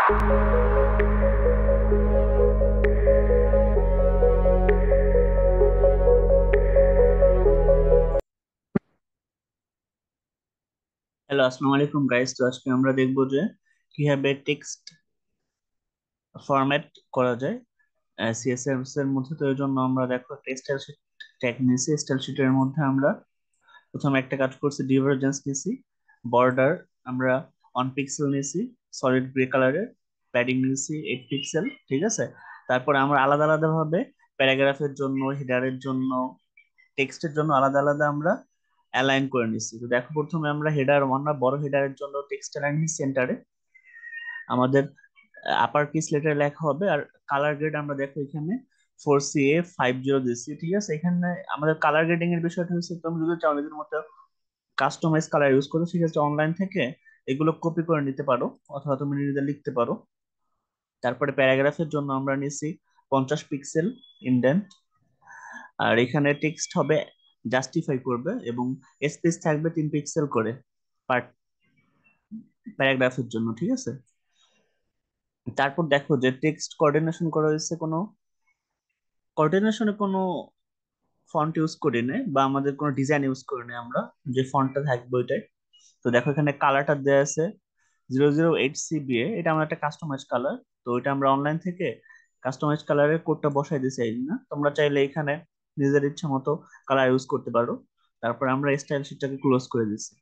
Hello, আসসালামু আলাইকুম guys. তো আজকে আমরা দেখবো যে কিভাবে টেক্সট ফরম্যাট করা যায় সিএসএস এর মধ্যে। তো এর জন্য আমরা দেখো একটা স্টাইল শিট ট্যাগ নিয়েছি। স্টাইল শিটের মধ্যে আমরা প্রথমে একটা কাজ করছি, ডিভারজেন্স নিয়েছি, বর্ডার আমরা 1 পিক্সেল নিয়েছি, সলিড গ্রে কালারের, প্যাডিং নিয়েছি 8 পিক্সেল, ঠিক আছে। তারপরে আমরা আলাদা আলাদা ভাবে প্যারাগ্রাফের জন্য, হেডারের জন্য, টেক্সটের জন্য আলাদা আলাদা আমরা অ্যালাইন করে নিচ্ছি। তো দেখো প্রথমে আমরা হেডার ওয়ান বা বড় হেডারের জন্য টেক্সট অ্যালাইন সেন্টারে আমাদের আপার কেস লেটার লেখা হবে। আর কালার গ্রেড আমরা দেখো এখানে 4CA50 দিচ্ছি, ঠিক আছে। এখানে আমাদের কালার গ্রেডিং এর বিষয়টা হচ্ছে, তুমি যদি চাও নিজের মতো কাস্টমাইজ কালার ইউজ করো, সেক্ষেত্রে অনলাইন থেকে এগুলো কপি করে নিতে পারো, অথবা তুমি নিজে লিখতে পারো। তারপরে প্যারাগ্রাফের জন্য আমরা নিছি 50 পিক্সেল ইনডেন্ট। আর এখানে টেক্সট হবে জাস্টিফাই করবে, এবং স্পেস থাকবে 3 পিক্সেল করে পার প্যারাগ্রাফের জন্য, ঠিক আছে। তারপর দেখো যে টেক্সট কোঅর্ডিনেশন করা হয়েছে, কোনো কোঅর্ডিনেশনে কোনো ফন্ট ইউজ করি না, বা আমাদের কোনো ডিজাইন ইউজ করি না আমরা, যে ফন্টটা থাকবে ওইটাই। তো দেখো এখানে কালারটা দেওয়া আছে 008CBA, এটা আমার একটা কাস্টমাইজ কালার। তো এটা আমরা অনলাইন থেকে কাস্টমাইজ কালারের কোডটা বসাই দিয়েছি। এই না, তোমরা চাইলে এখানে নিজের ইচ্ছা মতো কালার ইউজ করতে পারো। তারপর আমরা স্টাইল শিটটাকে ক্লোজ করে দিচ্ছি।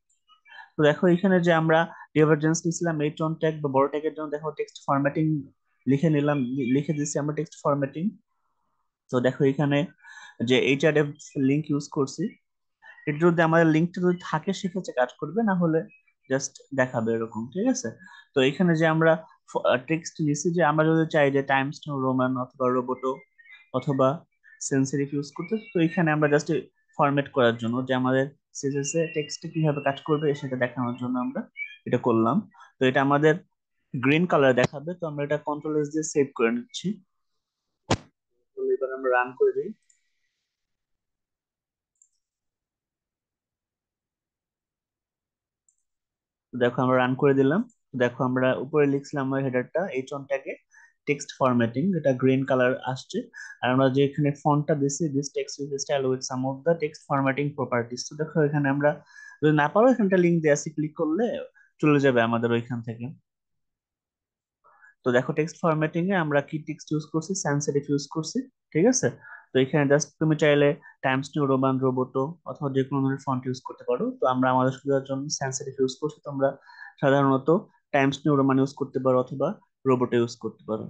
তো দেখো এখানে যে আমরা ডিভারজেন্স নিয়েছিলাম এই টোন ট্যাগ বা বড় ট্যাগের জন্য, দেখো টেক্সট ফরম্যাটিং লিখে নিলাম, লিখে দিচ্ছি আমরা টেক্সট ফরম্যাটিং। তো দেখো এখানে যে HRF লিংক ইউজ করছি, এটা যদি আমাদের লিঙ্কটা যদি থাকে সেক্ষেত্রে কাজ করবে, না হলে জাস্ট দেখাবে এরকম, ঠিক আছে। তো এখানে যে আমরা টেক্সট নিচ্ছি, যে আমরা যদি চাই যে টাইমস নিউ রোমান অথবা রোবোটো অথবা সেন্সিটিভ ইউজ করতে, তো এখানে আমরা জাস্ট ফরম্যাট করার জন্য, যে আমাদের সিএসএস এ টেক্সটে কিভাবে কাজ করবে সেটা দেখানোর জন্য আমরা এটা করলাম। তো এটা আমাদের গ্রিন কালার দেখাবে। তো আমরা এটা কন্ট্রোল S দিয়ে সেভ করে নিচ্ছি। তো এবার আমরা রান করে দিই। তো দেখো আমরা রান করে দিলাম। তো দেখো আমরা উপরে লিখছিলাম আমার হেডারটা H1 ট্যাগে টেক্সট ফরম্যাটিং, এটা গ্রিন কালার আসছে। আর আমরা যে এখানে ফন্টটা দিছি, this text is style with some of the text formatting properties. তো দেখো এখানে আমরা যদি না পারো, এখানটা লিংক দিয়ে আছে, ক্লিক করলে চলে যাবে আমাদের ওইখান থেকে। তো দেখো টেক্সট ফরম্যাটিং এ আমরা কি টেক্সট ইউজ করছি, sans serif ইউজ করছি, ঠিক আছে। তো এখানে জাস্ট তুমি চাইলে টাইমস নিউ রোমান রোবোটো অথবা যে কোনো ধরনের ফন্ট ইউজ করতে পারো। তো আমরা আমাদের সুবিধার জন্য sans serif ইউজ করছি। তোমরা সাধারণত টাইমস নিউ রোমান ইউজ করতে পারো অথবা রোবোটো ইউজ করতে পারো।